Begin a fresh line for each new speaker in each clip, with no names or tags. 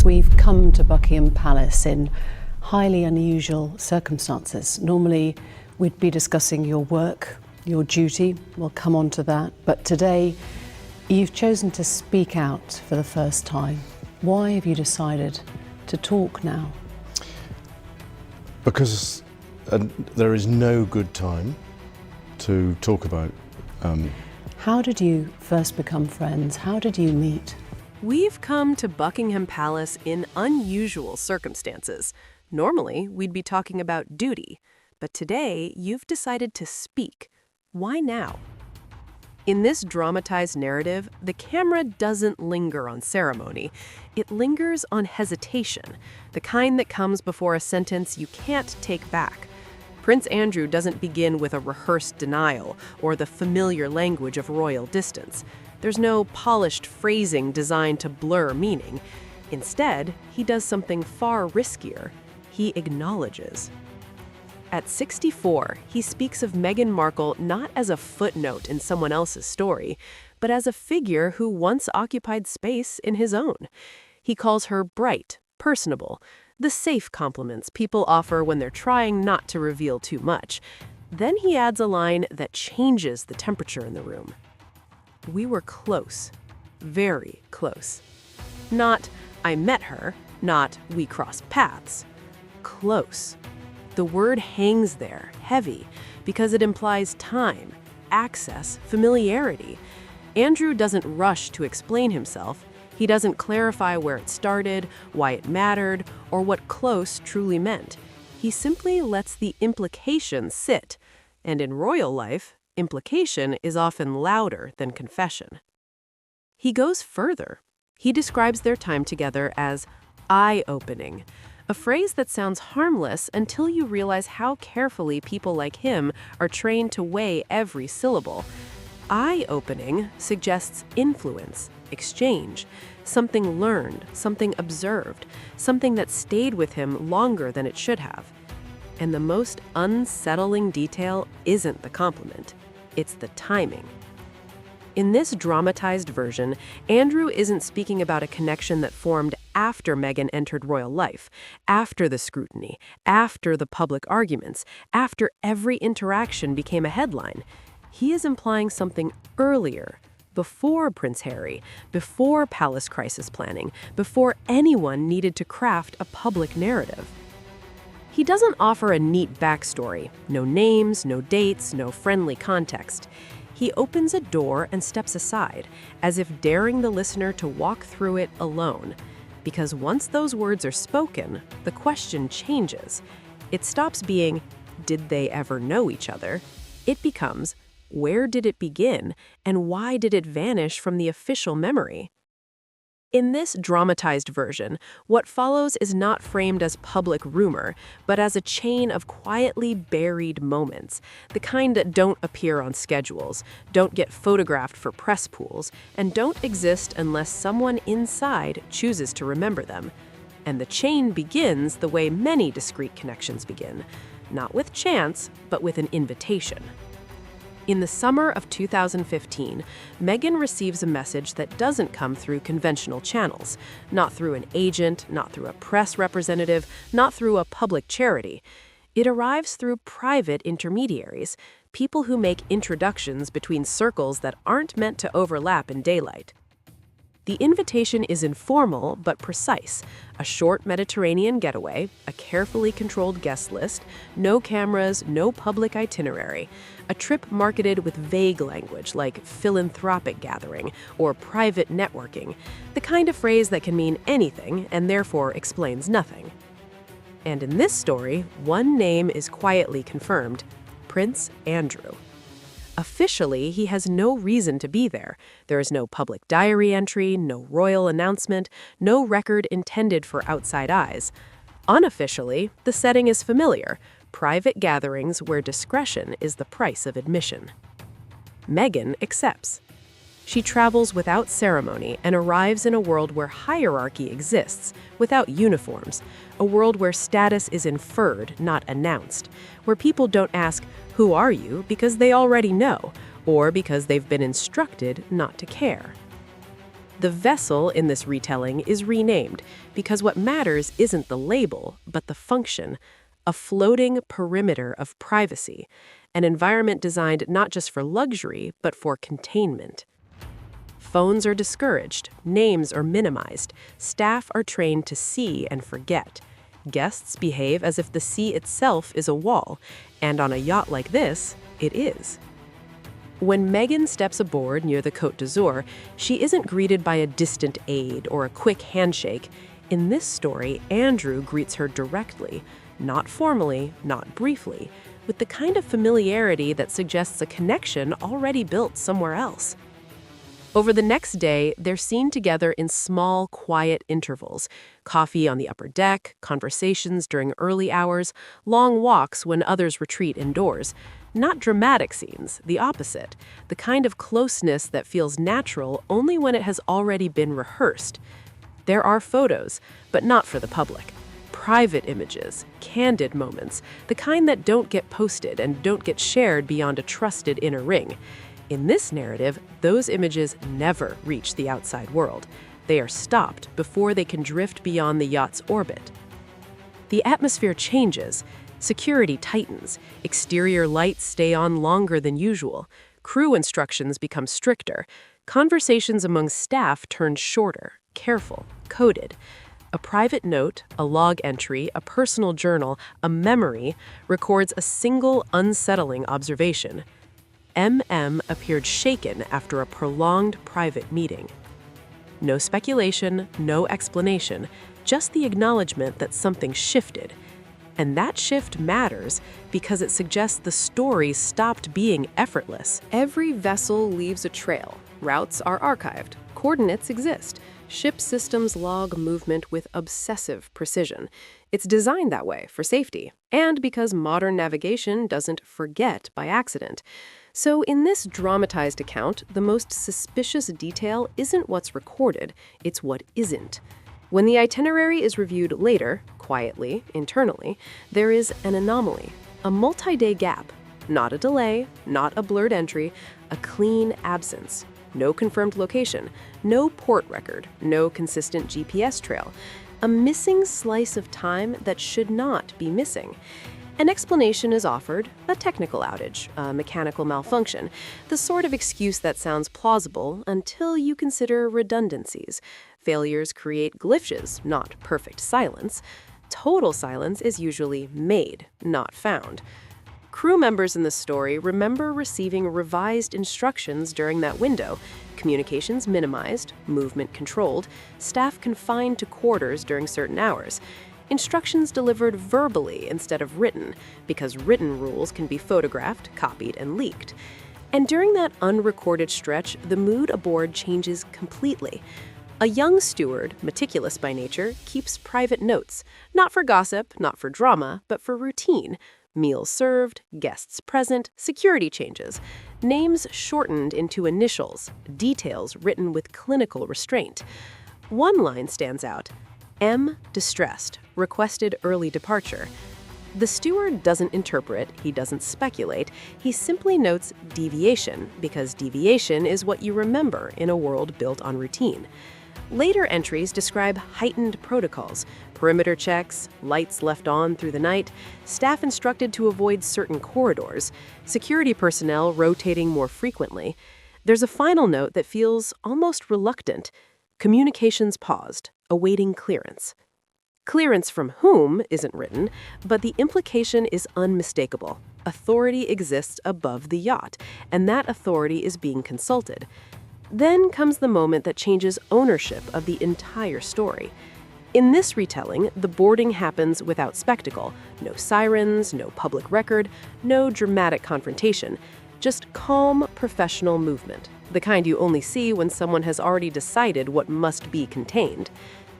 we've come to Buckingham Palace in highly unusual circumstances. Normally, we'd be discussing your work, your duty. We'll come on to that. But today, you've chosen to speak out for the first time. Why have you decided to talk now?
Because there is no good time to talk about.
How did you first become friends? How did you meet?
We've come to Buckingham Palace in unusual circumstances. Normally, we'd be talking about duty, but today you've decided to speak. Why now? In this dramatized narrative, the camera doesn't linger on ceremony. It lingers on hesitation, the kind that comes before a sentence you can't take back. Prince Andrew doesn't begin with a rehearsed denial or the familiar language of royal distance. There's no polished phrasing designed to blur meaning. Instead, he does something far riskier. He acknowledges. At 64, he speaks of Meghan Markle not as a footnote in someone else's story, but as a figure who once occupied space in his own. He calls her bright, personable, the safe compliments people offer when they're trying not to reveal too much. Then he adds a line that changes the temperature in the room. We were close, very close. Not, I met her, not, we crossed paths. Close. The word hangs there, heavy, because it implies time, access, familiarity. Andrew doesn't rush to explain himself. He doesn't clarify where it started, why it mattered, or what close truly meant. He simply lets the implication sit. And in royal life, implication is often louder than confession. He goes further. He describes their time together as eye-opening, a phrase that sounds harmless until you realize how carefully people like him are trained to weigh every syllable. Eye-opening suggests influence, exchange, something learned, something observed, something that stayed with him longer than it should have. And the most unsettling detail isn't the compliment. It's the timing. In this dramatized version, Andrew isn't speaking about a connection that formed after Meghan entered royal life, after the scrutiny, after the public arguments, after every interaction became a headline. He is implying something earlier, before Prince Harry, before palace crisis planning, before anyone needed to craft a public narrative. He doesn't offer a neat backstory, no names, no dates, no friendly context. He opens a door and steps aside, as if daring the listener to walk through it alone. Because once those words are spoken, the question changes. It stops being, did they ever know each other? It becomes, where did it begin, and why did it vanish from the official memory? In this dramatized version, what follows is not framed as public rumor, but as a chain of quietly buried moments, the kind that don't appear on schedules, don't get photographed for press pools, and don't exist unless someone inside chooses to remember them. And the chain begins the way many discrete connections begin, not with chance, but with an invitation. In the summer of 2015, Meghan receives a message that doesn't come through conventional channels, not through an agent, not through a press representative, not through a public charity. It arrives through private intermediaries, people who make introductions between circles that aren't meant to overlap in daylight. The invitation is informal but precise, a short Mediterranean getaway, a carefully controlled guest list, no cameras, no public itinerary, a trip marketed with vague language like philanthropic gathering or private networking, the kind of phrase that can mean anything and therefore explains nothing. And in this story, one name is quietly confirmed: Prince Andrew. Officially, he has no reason to be there. There is no public diary entry, no royal announcement, no record intended for outside eyes. Unofficially, the setting is familiar: private gatherings where discretion is the price of admission. Meghan accepts. She travels without ceremony and arrives in a world where hierarchy exists, without uniforms, a world where status is inferred, not announced, where people don't ask, "Who are you?" because they already know, or because they've been instructed not to care. The vessel in this retelling is renamed because what matters isn't the label, but the function, a floating perimeter of privacy, an environment designed not just for luxury, but for containment. Phones are discouraged, names are minimized, staff are trained to see and forget. Guests behave as if the sea itself is a wall, and on a yacht like this, it is. When Meghan steps aboard near the Côte d'Azur, she isn't greeted by a distant aide or a quick handshake. In this story, Andrew greets her directly, not formally, not briefly, with the kind of familiarity that suggests a connection already built somewhere else. Over the next day, they're seen together in small, quiet intervals. Coffee on the upper deck, conversations during early hours, long walks when others retreat indoors. Not dramatic scenes, the opposite. The kind of closeness that feels natural only when it has already been rehearsed. There are photos, but not for the public. Private images, candid moments, the kind that don't get posted and don't get shared beyond a trusted inner ring. In this narrative, those images never reach the outside world. They are stopped before they can drift beyond the yacht's orbit. The atmosphere changes. Security tightens. Exterior lights stay on longer than usual. Crew instructions become stricter. Conversations among staff turn shorter, careful, coded. A private note, a log entry, a personal journal, a memory records a single unsettling observation. MM appeared shaken after a prolonged private meeting. No speculation, no explanation, just the acknowledgement that something shifted. And that shift matters because it suggests the story stopped being effortless. Every vessel leaves a trail. Routes are archived. Coordinates exist. Ship systems log movement with obsessive precision. It's designed that way for safety, and because modern navigation doesn't forget by accident. So in this dramatized account, the most suspicious detail isn't what's recorded, it's what isn't. When the itinerary is reviewed later, quietly, internally, there is an anomaly, a multi-day gap. Not a delay, not a blurred entry, a clean absence. No confirmed location, no port record, no consistent GPS trail. A missing slice of time that should not be missing. An explanation is offered, a technical outage, a mechanical malfunction, the sort of excuse that sounds plausible until you consider redundancies. Failures create glitches, not perfect silence. Total silence is usually made, not found. Crew members in the story remember receiving revised instructions during that window, communications minimized, movement controlled, staff confined to quarters during certain hours. Instructions delivered verbally instead of written, because written rules can be photographed, copied, and leaked. And during that unrecorded stretch, the mood aboard changes completely. A young steward, meticulous by nature, keeps private notes, not for gossip, not for drama, but for routine. Meals served, guests present, security changes, names shortened into initials, details written with clinical restraint. One line stands out. M. Distressed, requested early departure. The steward doesn't interpret, he doesn't speculate, he simply notes deviation, because deviation is what you remember in a world built on routine. Later entries describe heightened protocols, perimeter checks, lights left on through the night, staff instructed to avoid certain corridors, security personnel rotating more frequently. There's a final note that feels almost reluctant. Communications paused, awaiting clearance. Clearance from whom isn't written, but the implication is unmistakable. Authority exists above the yacht, and that authority is being consulted. Then comes the moment that changes ownership of the entire story. In this retelling, the boarding happens without spectacle. No sirens, no public record, no dramatic confrontation. Just calm, professional movement. The kind you only see when someone has already decided what must be contained.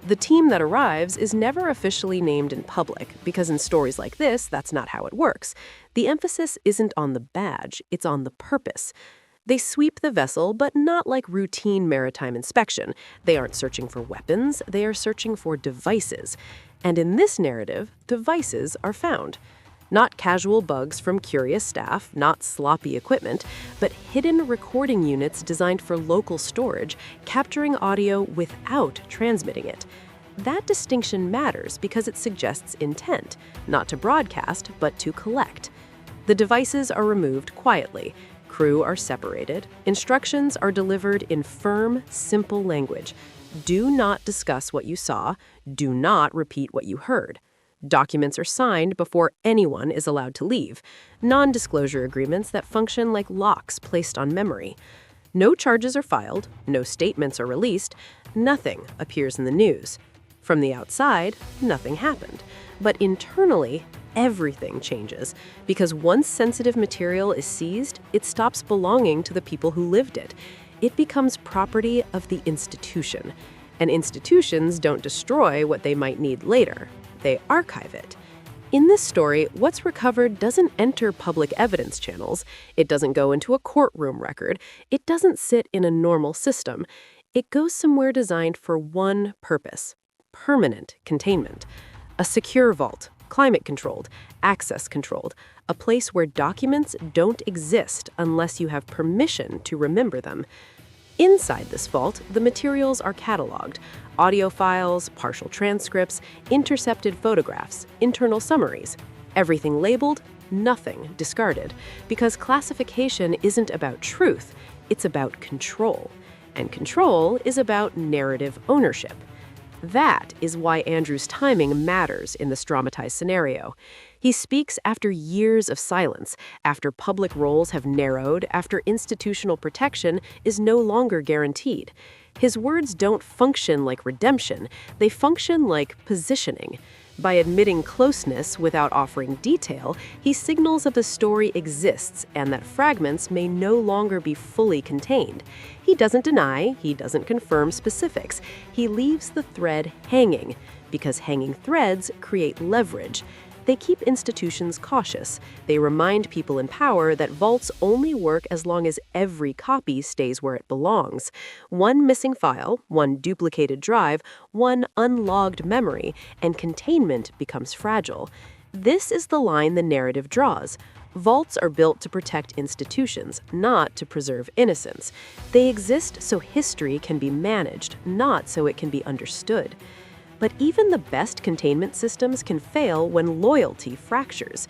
The team that arrives is never officially named in public, because in stories like this, that's not how it works. The emphasis isn't on the badge, it's on the purpose. They sweep the vessel, but not like routine maritime inspection. They aren't searching for weapons, they are searching for devices. And in this narrative, devices are found. Not casual bugs from curious staff, not sloppy equipment, but hidden recording units designed for local storage, capturing audio without transmitting it. That distinction matters because it suggests intent, not to broadcast, but to collect. The devices are removed quietly. Crew are separated. Instructions are delivered in firm, simple language. Do not discuss what you saw. Do not repeat what you heard. Documents are signed before anyone is allowed to leave. Non-disclosure agreements that function like locks placed on memory. No charges are filed. No statements are released. Nothing appears in the news. From the outside, nothing happened. But internally, everything changes, because once sensitive material is seized, it stops belonging to the people who lived it. It becomes property of the institution. And institutions don't destroy what they might need later. They archive it. In this story, what's recovered doesn't enter public evidence channels. It doesn't go into a courtroom record. It doesn't sit in a normal system. It goes somewhere designed for one purpose: permanent containment. A secure vault, climate-controlled, access-controlled, a place where documents don't exist unless you have permission to remember them. Inside this vault, the materials are cataloged: audio files, partial transcripts, intercepted photographs, internal summaries. Everything labeled, nothing discarded, because classification isn't about truth, it's about control. And control is about narrative ownership. That is why Andrew's timing matters in this dramatized scenario. He speaks after years of silence, after public roles have narrowed, after institutional protection is no longer guaranteed. His words don't function like redemption, they function like positioning. By admitting closeness without offering detail, he signals that the story exists and that fragments may no longer be fully contained. He doesn't deny, he doesn't confirm specifics. He leaves the thread hanging, because hanging threads create leverage. They keep institutions cautious. They remind people in power that vaults only work as long as every copy stays where it belongs. One missing file, one duplicated drive, one unlogged memory, and containment becomes fragile. This is the line the narrative draws. Vaults are built to protect institutions, not to preserve innocence. They exist so history can be managed, not so it can be understood. But even the best containment systems can fail when loyalty fractures.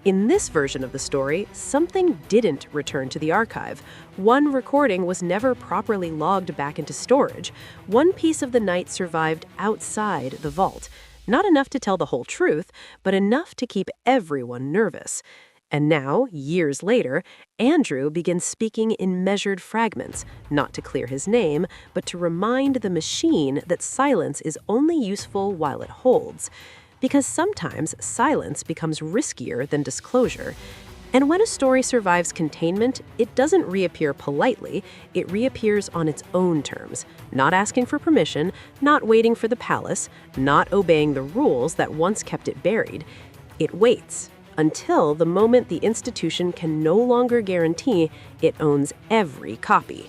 In this version of the story, something didn't return to the archive. One recording was never properly logged back into storage. One piece of the night survived outside the vault. Not enough to tell the whole truth, but enough to keep everyone nervous. And now, years later, Andrew begins speaking in measured fragments, not to clear his name, but to remind the machine that silence is only useful while it holds. Because sometimes silence becomes riskier than disclosure. And when a story survives containment, it doesn't reappear politely, it reappears on its own terms, not asking for permission, not waiting for the palace, not obeying the rules that once kept it buried. It waits until the moment the institution can no longer guarantee it owns every copy.